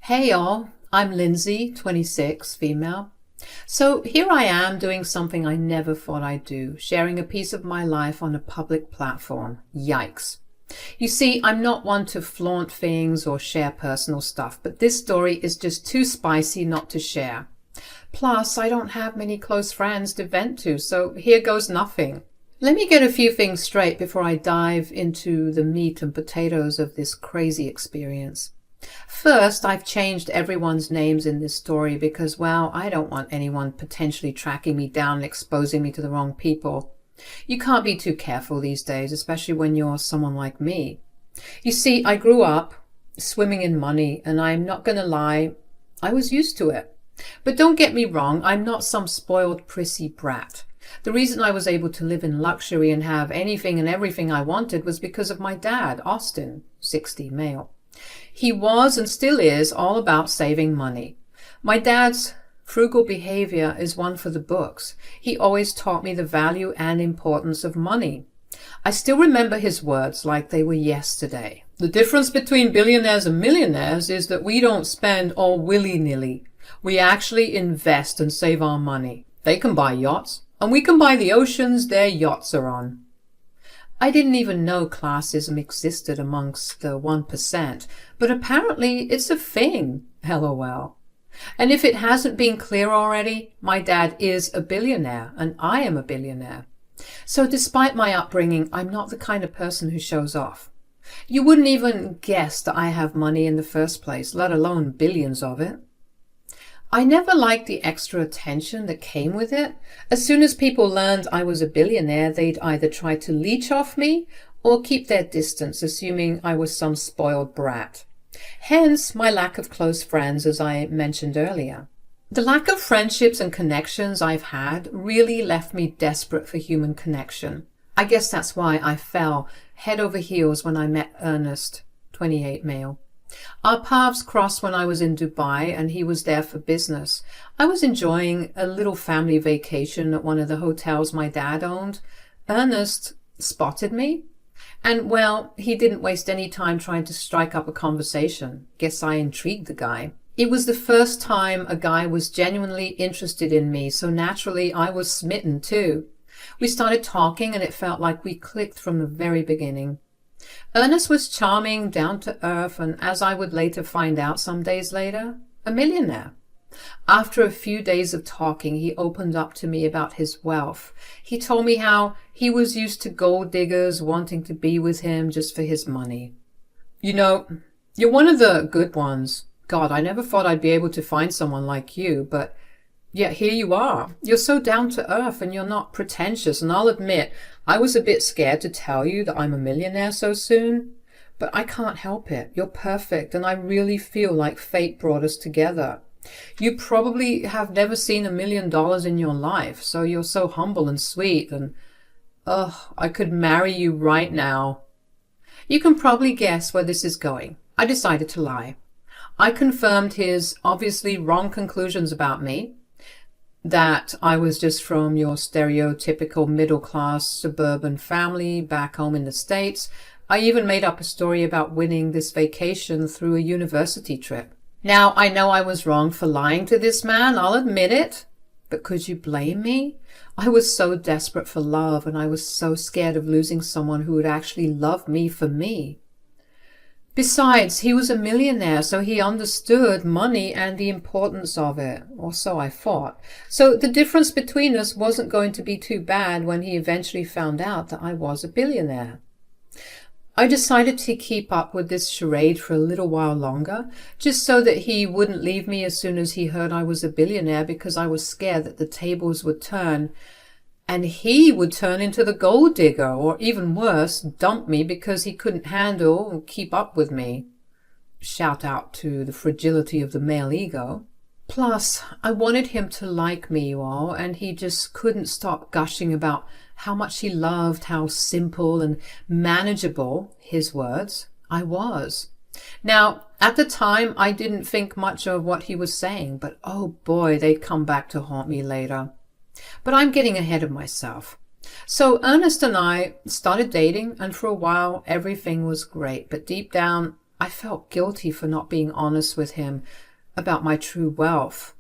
Hey y'all, I'm Lindsay, 26, female. So here I am doing something I never thought I'd do, sharing a piece of my life on a public platform. Yikes. You see, I'm not one to flaunt things or share personal stuff, but this story is just too spicy not to share. Plus, I don't have many close friends to vent to, so here goes nothing. Let me get a few things straight before I dive into the meat and potatoes of this crazy experience. First, I've changed everyone's names in this story because, well, I don't want anyone potentially tracking me down and exposing me to the wrong people. You can't be too careful these days, especially when you're someone like me. You see, I grew up swimming in money, and I'm not going to lie, I was used to it. But don't get me wrong, I'm not some spoiled, prissy brat. The reason I was able to live in luxury and have anything and everything I wanted was because of my dad, Austin, 60, male. He was and still is all about saving money. My dad's frugal behavior is one for the books. He always taught me the value and importance of money. I still remember his words like they were yesterday. The difference between billionaires and millionaires is that we don't spend all willy-nilly. We actually invest and save our money. They can buy yachts, and we can buy the oceans their yachts are on. I didn't even know classism existed amongst the 1%, but apparently it's a thing, lol. And if it hasn't been clear already, my dad is a billionaire, and I am a billionaire. So despite my upbringing, I'm not the kind of person who shows off. You wouldn't even guess that I have money in the first place, let alone billions of it. I never liked the extra attention that came with it. As soon as people learned I was a billionaire, they'd either try to leech off me or keep their distance, assuming I was some spoiled brat. Hence my lack of close friends, as I mentioned earlier. The lack of friendships and connections I've had really left me desperate for human connection. I guess that's why I fell head over heels when I met Ernest, 28, male. Our paths crossed when I was in Dubai and he was there for business. I was enjoying a little family vacation at one of the hotels my dad owned. Ernest spotted me and, well, he didn't waste any time trying to strike up a conversation. Guess I intrigued the guy. It was the first time a guy was genuinely interested in me, so naturally I was smitten too. We started talking and it felt like we clicked from the very beginning. Ernest was charming, down to earth, and as I would later find out some days later, a millionaire. After a few days of talking, he opened up to me about his wealth. He told me how he was used to gold diggers wanting to be with him just for his money. You know, you're one of the good ones. God, I never thought I'd be able to find someone like you, but yet here you are. You're so down to earth and you're not pretentious, and I'll admit, I was a bit scared to tell you that I'm a millionaire so soon, but I can't help it. You're perfect, and I really feel like fate brought us together. You probably have never seen $1 million in your life, so you're so humble and sweet, and I could marry you right now. You can probably guess where this is going. I decided to lie. I confirmed his obviously wrong conclusions about me, that I was just from your stereotypical middle-class suburban family back home in the States. I even made up a story about winning this vacation through a university trip. Now, I know I was wrong for lying to this man, I'll admit it. But could you blame me? I was so desperate for love, and I was so scared of losing someone who would actually love me for me. Besides, he was a millionaire, so he understood money and the importance of it, or so I thought. So the difference between us wasn't going to be too bad when he eventually found out that I was a billionaire. I decided to keep up with this charade for a little while longer, just so that he wouldn't leave me as soon as he heard I was a billionaire, because I was scared that the tables would turn and he would turn into the gold digger, or even worse, dump me because he couldn't handle or keep up with me. Shout out to the fragility of the male ego. Plus, I wanted him to like me, you all, and he just couldn't stop gushing about how much he loved, how simple and manageable, his words, I was. Now, at the time, I didn't think much of what he was saying, but oh boy, they'd come back to haunt me later. But I'm getting ahead of myself. So Ernest and I started dating, and for a while everything was great, but deep down I felt guilty for not being honest with him about my true wealth.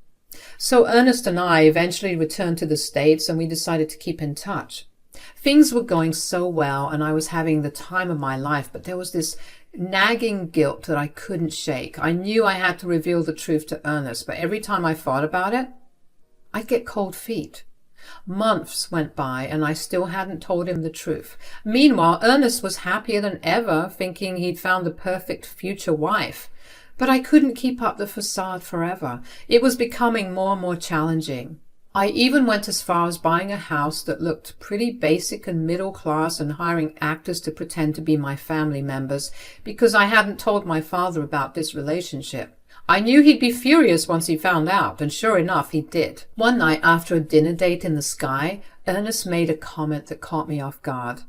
So Ernest and I eventually returned to the States and we decided to keep in touch. Things were going so well and I was having the time of my life, but there was this nagging guilt that I couldn't shake. I knew I had to reveal the truth to Ernest, but every time I thought about it, I'd get cold feet. Months went by and I still hadn't told him the truth. Meanwhile, Ernest was happier than ever, thinking he'd found the perfect future wife. But I couldn't keep up the facade forever. It was becoming more and more challenging. I even went as far as buying a house that looked pretty basic and middle class and hiring actors to pretend to be my family members because I hadn't told my father about this relationship. I knew he'd be furious once he found out, and sure enough, he did. One night after a dinner date in the Sky, Ernest made a comment that caught me off guard.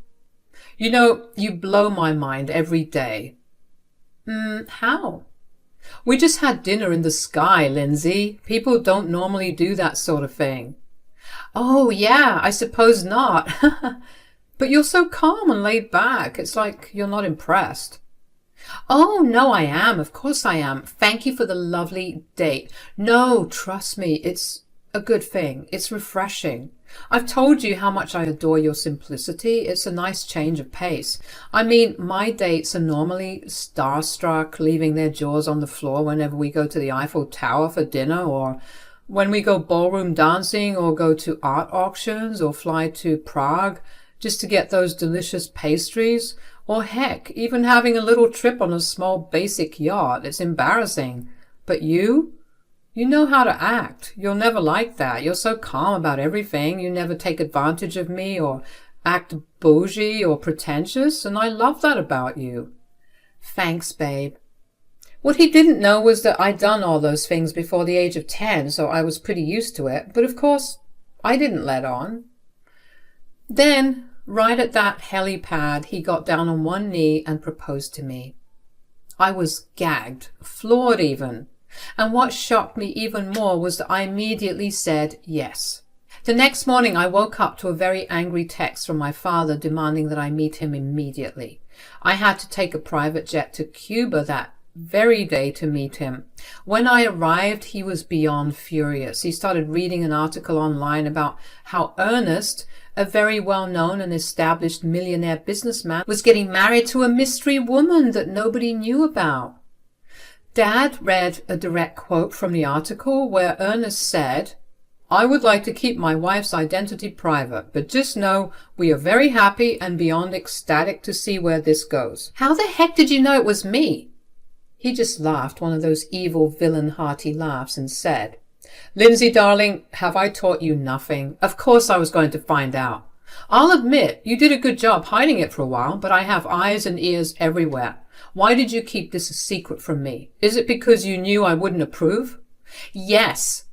"You know, you blow my mind every day." How? "We just had dinner in the Sky, Lindsay. People don't normally do that sort of thing." "Oh, yeah, I suppose not." "But you're so calm and laid back. It's like you're not impressed." "Oh, no, I am. Of course I am. Thank you for the lovely date." "No, trust me, it's a good thing. It's refreshing. I've told you how much I adore your simplicity. It's a nice change of pace. I mean, my dates are normally starstruck, leaving their jaws on the floor whenever we go to the Eiffel Tower for dinner, or when we go ballroom dancing, or go to art auctions, or fly to Prague just to get those delicious pastries. Or heck, even having a little trip on a small basic yacht. It's embarrassing. But you know how to act. You're never like that. You're so calm about everything. You never take advantage of me or act bougie or pretentious, and I love that about you." "Thanks, babe." What he didn't know was that I'd done all those things before the age of 10, so I was pretty used to it. But of course, I didn't let on. Then, right at that helipad, he got down on one knee and proposed to me. I was gagged, floored even. And what shocked me even more was that I immediately said yes. The next morning I woke up to a very angry text from my father demanding that I meet him immediately. I had to take a private jet to Cuba that very day to meet him. When I arrived, he was beyond furious. He started reading an article online about how Ernest, a very well-known and established millionaire businessman, was getting married to a mystery woman that nobody knew about. Dad read a direct quote from the article where Ernest said, "I would like to keep my wife's identity private, but just know we are very happy and beyond ecstatic to see where this goes." "How the heck did you know it was me?" He just laughed, one of those evil villain hearty laughs, and said, "Lindsay, darling, have I taught you nothing? Of course I was going to find out. I'll admit you did a good job hiding it for a while, but I have eyes and ears everywhere. Why did you keep this a secret from me? Is it because you knew I wouldn't approve?" "Yes.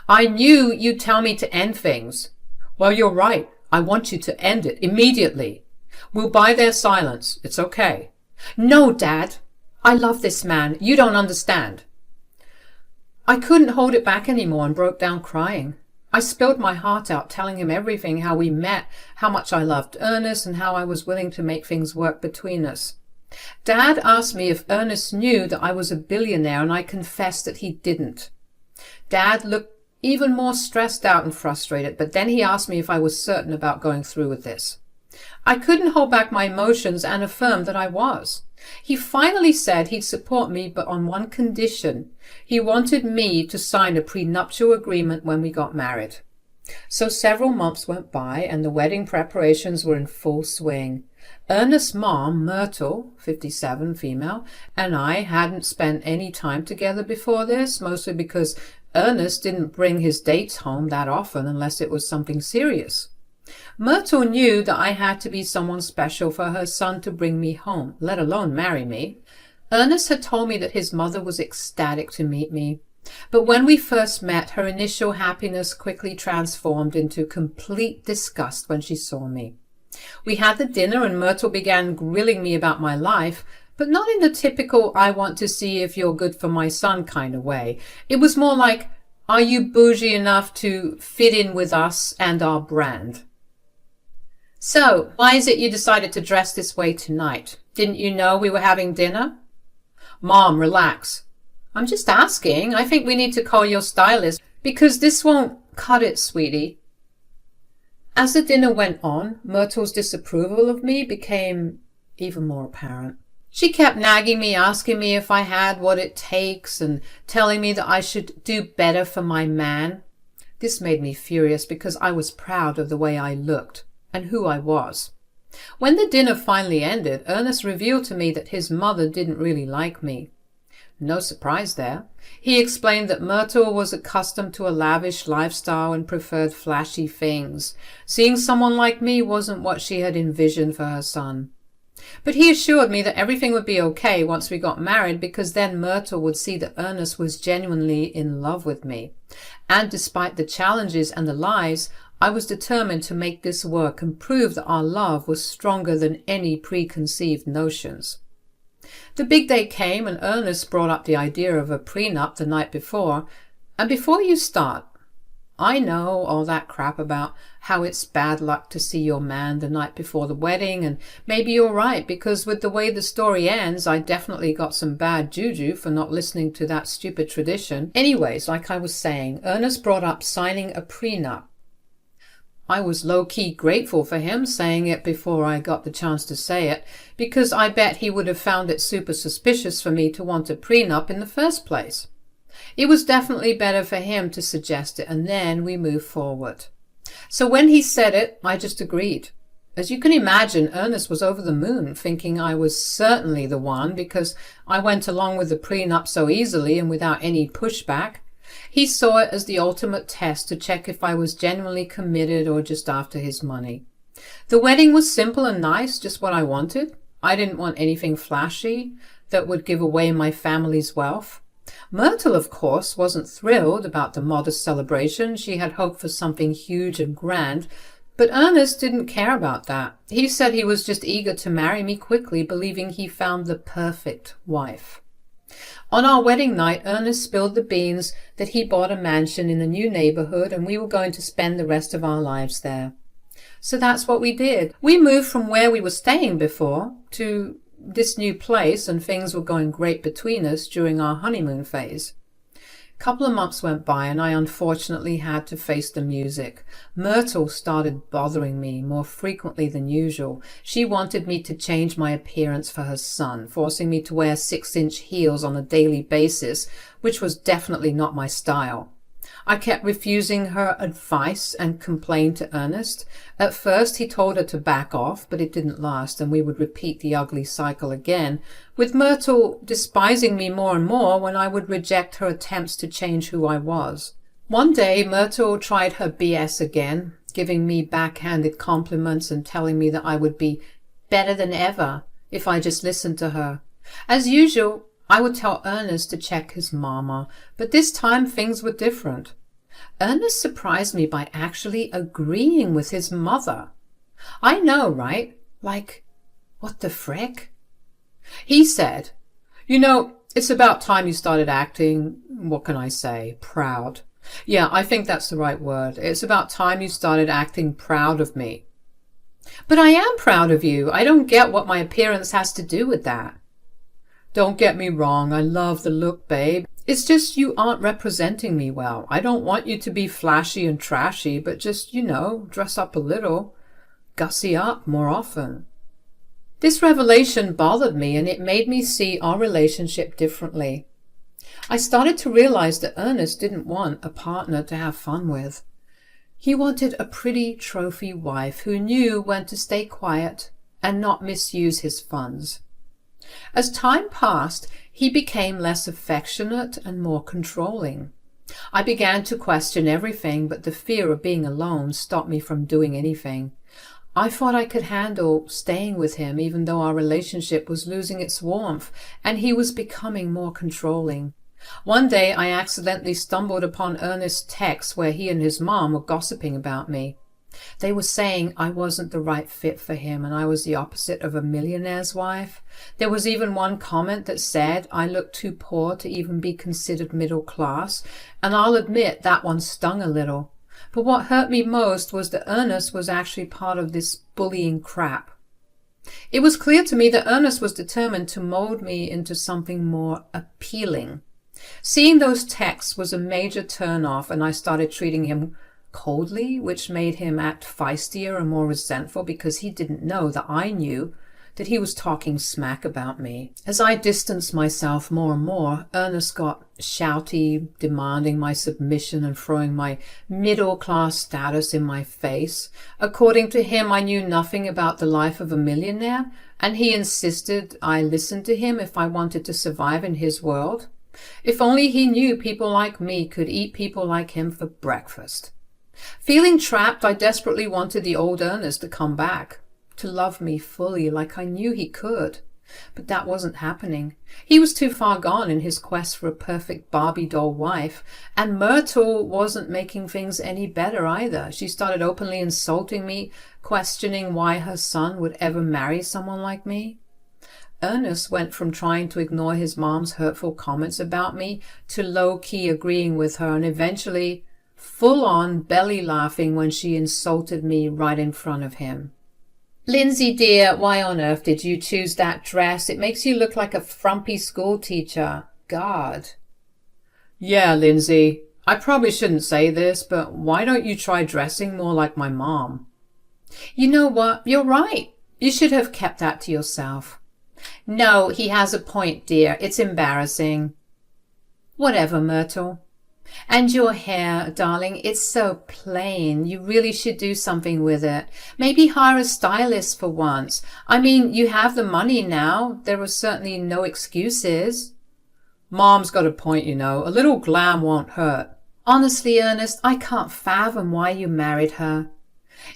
I knew you'd tell me to end things." "Well, you're right. I want you to end it immediately. We'll buy their silence. It's okay." "No, Dad. I love this man. You don't understand." I couldn't hold it back anymore and broke down crying. I spilled my heart out, telling him everything, how we met, how much I loved Ernest, and how I was willing to make things work between us. Dad asked me if Ernest knew that I was a billionaire, and I confessed that he didn't. Dad looked even more stressed out and frustrated, but then he asked me if I was certain about going through with this. I couldn't hold back my emotions and affirmed that I was. He finally said he'd support me, but on one condition. He wanted me to sign a prenuptial agreement when we got married. So several months went by, and the wedding preparations were in full swing. Ernest's mom, Myrtle, 57, female, and I hadn't spent any time together before this, mostly because Ernest didn't bring his dates home that often unless it was something serious. Myrtle knew that I had to be someone special for her son to bring me home, let alone marry me. Ernest had told me that his mother was ecstatic to meet me. But when we first met, her initial happiness quickly transformed into complete disgust when she saw me. We had the dinner and Myrtle began grilling me about my life, but not in the typical "I want to see if you're good for my son" kind of way. It was more like, "Are you bougie enough to fit in with us and our brand?" "So, why is it you decided to dress this way tonight? Didn't you know we were having dinner?" Mom, relax. I'm just asking. I think we need to call your stylist because this won't cut it, sweetie. As the dinner went on, Myrtle's disapproval of me became even more apparent. She kept nagging me, asking me if I had what it takes and telling me that I should do better for my man. This made me furious because I was proud of the way I looked and who I was. When the dinner finally ended, Ernest revealed to me that his mother didn't really like me. No surprise there. He explained that Myrtle was accustomed to a lavish lifestyle and preferred flashy things. Seeing someone like me wasn't what she had envisioned for her son. But he assured me that everything would be okay once we got married because then Myrtle would see that Ernest was genuinely in love with me. And despite the challenges and the lies, I was determined to make this work and prove that our love was stronger than any preconceived notions. The big day came and Ernest brought up the idea of a prenup the night before. And before you start, I know all that crap about how it's bad luck to see your man the night before the wedding, and maybe you're right, because with the way the story ends, I definitely got some bad juju for not listening to that stupid tradition. Anyways, like I was saying, Ernest brought up signing a prenup. I was low-key grateful for him saying it before I got the chance to say it, because I bet he would have found it super suspicious for me to want a prenup in the first place. It was definitely better for him to suggest it, and then we moved forward. So when he said it, I just agreed. As you can imagine, Ernest was over the moon, thinking I was certainly the one because I went along with the prenup so easily and without any pushback. He saw it as the ultimate test to check if I was genuinely committed or just after his money. The wedding was simple and nice, just what I wanted. I didn't want anything flashy that would give away my family's wealth. Myrtle, of course, wasn't thrilled about the modest celebration. She had hoped for something huge and grand, but Ernest didn't care about that. He said he was just eager to marry me quickly, believing he found the perfect wife. On our wedding night, Ernest spilled the beans that he bought a mansion in a new neighborhood and we were going to spend the rest of our lives there. So that's what we did. We moved from where we were staying before to this new place, and things were going great between us during our honeymoon phase. A couple of months went by and I unfortunately had to face the music. Myrtle started bothering me more frequently than usual. She wanted me to change my appearance for her son, forcing me to wear 6-inch heels on a daily basis, which was definitely not my style. I kept refusing her advice and complained to Ernest. At first he told her to back off, but it didn't last, and we would repeat the ugly cycle again, with Myrtle despising me more and more when I would reject her attempts to change who I was. One day Myrtle tried her BS again, giving me backhanded compliments and telling me that I would be better than ever if I just listened to her. As usual, I would tell Ernest to check his mama, but this time things were different. Ernest surprised me by actually agreeing with his mother. I know, right? Like, what the frick? He said, "You know, it's about time you started acting, what can I say, proud. Yeah, I think that's the right word. It's about time you started acting proud of me." "But I am proud of you. I don't get what my appearance has to do with that." "Don't get me wrong, I love the look, babe. It's just you aren't representing me well. I don't want you to be flashy and trashy, but just, dress up a little. Gussy up more often." This revelation bothered me, and it made me see our relationship differently. I started to realize that Ernest didn't want a partner to have fun with. He wanted a pretty trophy wife who knew when to stay quiet and not misuse his funds. As time passed, he became less affectionate and more controlling. I began to question everything, but the fear of being alone stopped me from doing anything. I thought I could handle staying with him even though our relationship was losing its warmth and he was becoming more controlling. One day I accidentally stumbled upon Ernest's text where he and his mom were gossiping about me. They were saying I wasn't the right fit for him and I was the opposite of a millionaire's wife. There was even one comment that said I looked too poor to even be considered middle class, and I'll admit that one stung a little. But what hurt me most was that Ernest was actually part of this bullying crap. It was clear to me that Ernest was determined to mold me into something more appealing. Seeing those texts was a major turn-off, and I started treating him coldly, which made him act feistier and more resentful because he didn't know that I knew that he was talking smack about me. As I distanced myself more and more, Ernest got shouty, demanding my submission and throwing my middle-class status in my face. According to him, I knew nothing about the life of a millionaire, and he insisted I listen to him if I wanted to survive in his world. If only he knew people like me could eat people like him for breakfast. Feeling trapped, I desperately wanted the old Ernest to come back, to love me fully like I knew he could. But that wasn't happening. He was too far gone in his quest for a perfect Barbie doll wife, and Myrtle wasn't making things any better either. She started openly insulting me, questioning why her son would ever marry someone like me. Ernest went from trying to ignore his mom's hurtful comments about me to low-key agreeing with her, and eventually full-on belly laughing when she insulted me right in front of him. "Lindsay, dear, why on earth did you choose that dress? It makes you look like a frumpy school teacher. God." "Yeah, Lindsay, I probably shouldn't say this, but why don't you try dressing more like my mom?" "You know what? You're right. You should have kept that to yourself." "No, he has a point, dear. It's embarrassing." "Whatever, Myrtle. And your hair, darling, it's so plain. You really should do something with it. Maybe hire a stylist for once. I mean, you have the money now. There are certainly no excuses." "Mom's got a point, you know. A little glam won't hurt." "Honestly, Ernest, I can't fathom why you married her.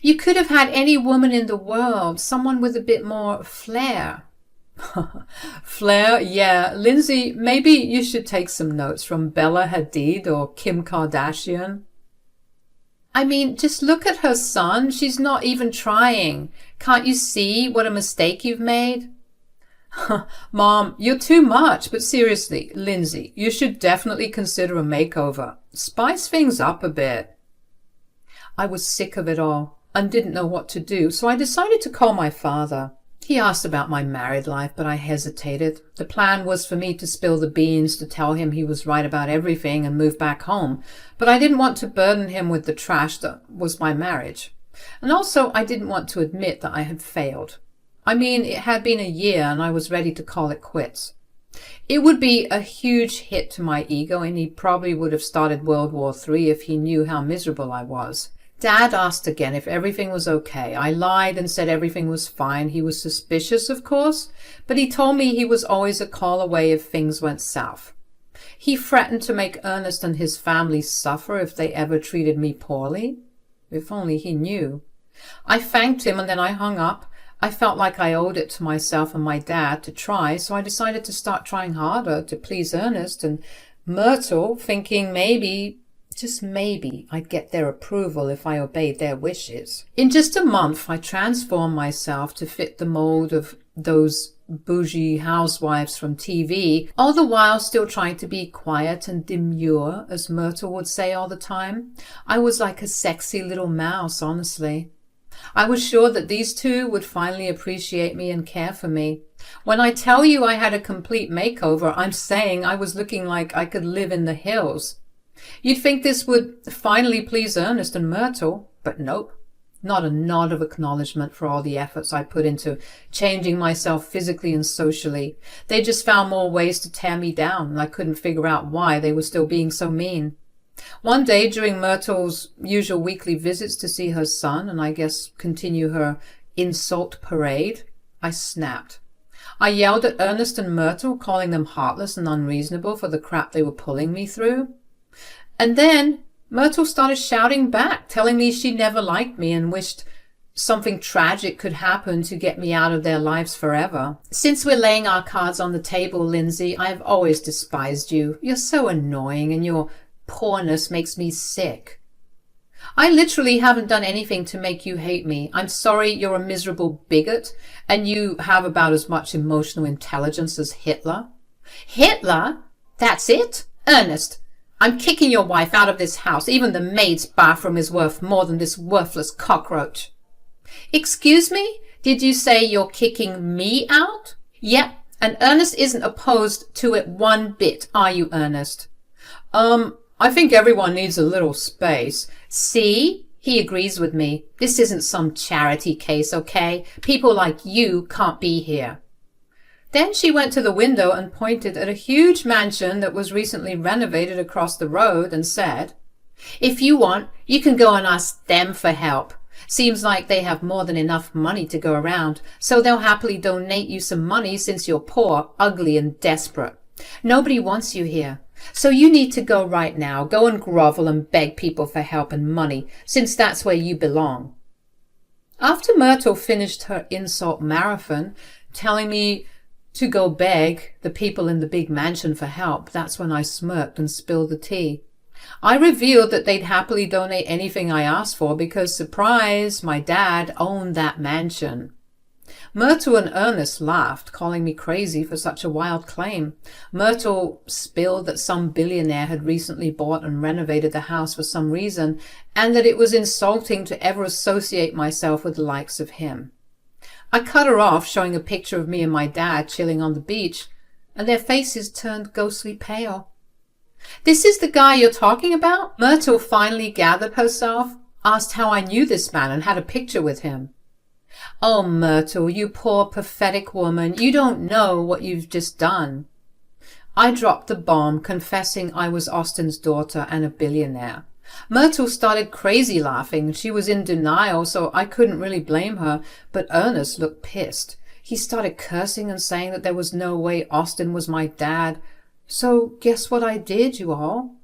You could have had any woman in the world, someone with a bit more flair." "Flair, yeah. Lindsay, maybe you should take some notes from Bella Hadid or Kim Kardashian." "I mean, just look at her son. She's not even trying. Can't you see what a mistake you've made?" "Mom, you're too much. But seriously, Lindsay, you should definitely consider a makeover. Spice things up a bit." I was sick of it all and didn't know what to do, so I decided to call my father. He asked about my married life, but I hesitated. The plan was for me to spill the beans, to tell him he was right about everything and move back home, but I didn't want to burden him with the trash that was my marriage. And also, I didn't want to admit that I had failed. I mean, it had been a year and I was ready to call it quits. It would be a huge hit to my ego, and he probably would have started World War III if he knew how miserable I was. Dad asked again if everything was okay. I lied and said everything was fine. He was suspicious, of course, but he told me he was always a call away if things went south. He threatened to make Ernest and his family suffer if they ever treated me poorly. If only he knew. I thanked him and then I hung up. I felt like I owed it to myself and my dad to try, so I decided to start trying harder to please Ernest and Myrtle, thinking maybe, just maybe, I'd get their approval if I obeyed their wishes. In just a month, I transformed myself to fit the mold of those bougie housewives from TV, all the while still trying to be quiet and demure, as Myrtle would say all the time. I was like a sexy little mouse, honestly. I was sure that these two would finally appreciate me and care for me. When I tell you I had a complete makeover, I'm saying I was looking like I could live in the hills. You'd think this would finally please Ernest and Myrtle, but nope. Not a nod of acknowledgement for all the efforts I put into changing myself physically and socially. They just found more ways to tear me down, and I couldn't figure out why they were still being so mean. One day, during Myrtle's usual weekly visits to see her son, and I guess continue her insult parade, I snapped. I yelled at Ernest and Myrtle, calling them heartless and unreasonable for the crap they were pulling me through. And then Myrtle started shouting back, telling me she never liked me and wished something tragic could happen to get me out of their lives forever. "Since we're laying our cards on the table, Lindsay, I've always despised you. You're so annoying and your poorness makes me sick. I literally haven't done anything to make you hate me. I'm sorry you're a miserable bigot and you have about as much emotional intelligence as Hitler." "Hitler? That's it? Ernest, I'm kicking your wife out of this house. Even the maid's bathroom is worth more than this worthless cockroach." "Excuse me? Did you say you're kicking me out? Yep, and Ernest isn't opposed to it one bit, are you, Ernest? I think everyone needs a little space. See? He agrees with me. This isn't some charity case, okay? People like you can't be here. Then she went to the window and pointed at a huge mansion that was recently renovated across the road and said, "If you want, you can go and ask them for help. Seems like they have more than enough money to go around, so they'll happily donate you some money since you're poor, ugly, and desperate. Nobody wants you here. So you need to go right now. Go and grovel and beg people for help and money, since that's where you belong." After Myrtle finished her insult marathon, telling me to go beg the people in the big mansion for help, that's when I smirked and spilled the tea. I revealed that they'd happily donate anything I asked for because, surprise, my dad owned that mansion. Myrtle and Ernest laughed, calling me crazy for such a wild claim. Myrtle spilled that some billionaire had recently bought and renovated the house for some reason, and that it was insulting to ever associate myself with the likes of him. I cut her off, showing a picture of me and my dad chilling on the beach, and their faces turned ghostly pale. "This is the guy you're talking about?" Myrtle finally gathered herself, asked how I knew this man and had a picture with him. "Oh, Myrtle, you poor pathetic woman, you don't know what you've just done." I dropped the bomb, confessing I was Austin's daughter and a billionaire. Myrtle started crazy laughing. She was in denial, so I couldn't really blame her, but Ernest looked pissed. He started cursing and saying that there was no way Austin was my dad. So guess what I did, you all?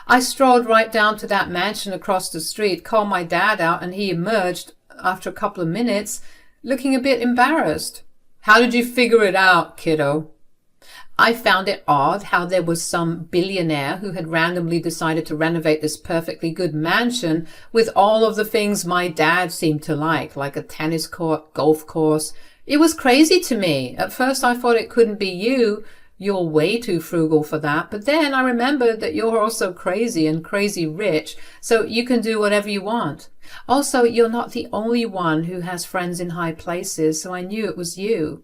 I strolled right down to that mansion across the street, called my dad out, and he emerged after a couple of minutes, looking a bit embarrassed. "How did you figure it out, kiddo?" I found it odd how there was some billionaire who had randomly decided to renovate this perfectly good mansion with all of the things my dad seemed to like a tennis court, golf course. It was crazy to me. At first I thought it couldn't be you. You're way too frugal for that. But then I remembered that you're also crazy and crazy rich, so you can do whatever you want. Also, you're not the only one who has friends in high places, so I knew it was you.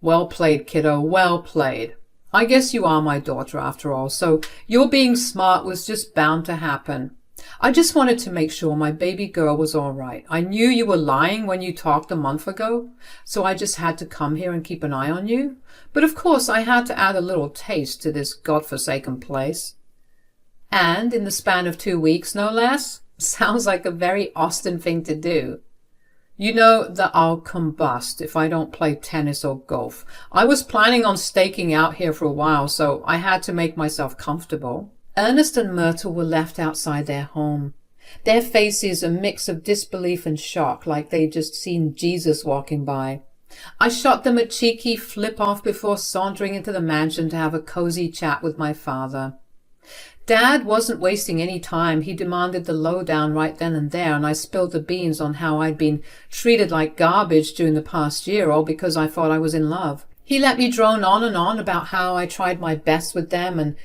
"Well played, kiddo, well played. I guess you are my daughter after all, so your being smart was just bound to happen. I just wanted to make sure my baby girl was all right. I knew you were lying when you talked a month ago, so I just had to come here and keep an eye on you. But of course I had to add a little taste to this godforsaken place." And in the span of 2 weeks, no less? Sounds like a very Austin thing to do. "You know that I'll combust if I don't play tennis or golf. I was planning on staking out here for a while, so I had to make myself comfortable." Ernest and Myrtle were left outside their home, their faces a mix of disbelief and shock, like they'd just seen Jesus walking by. I shot them a cheeky flip-off before sauntering into the mansion to have a cozy chat with my father. Dad wasn't wasting any time. He demanded the lowdown right then and there, and I spilled the beans on how I'd been treated like garbage during the past year, all because I thought I was in love. He let me drone on and on about how I tried my best with them, and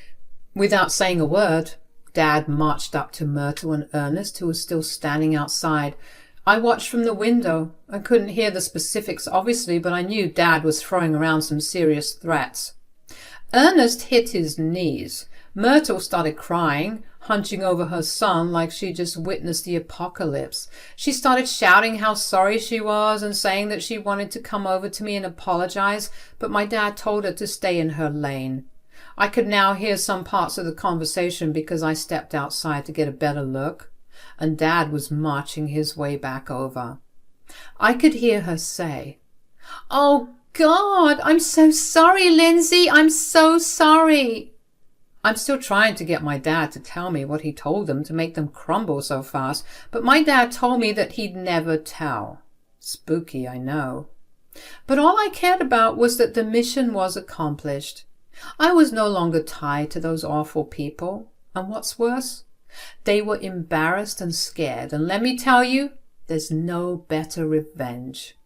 without saying a word, Dad marched up to Myrtle and Ernest, who was still standing outside. I watched from the window. I couldn't hear the specifics, obviously, but I knew Dad was throwing around some serious threats. Ernest hit his knees. Myrtle started crying, hunching over her son like she just witnessed the apocalypse. She started shouting how sorry she was and saying that she wanted to come over to me and apologize, but my dad told her to stay in her lane. I could now hear some parts of the conversation because I stepped outside to get a better look, and Dad was marching his way back over. I could hear her say, "Oh God, I'm so sorry, Lindsay. I'm so sorry." I'm still trying to get my dad to tell me what he told them to make them crumble so fast, but my dad told me that he'd never tell. Spooky, I know. But all I cared about was that the mission was accomplished. I was no longer tied to those awful people, and what's worse, they were embarrassed and scared, and let me tell you, there's no better revenge.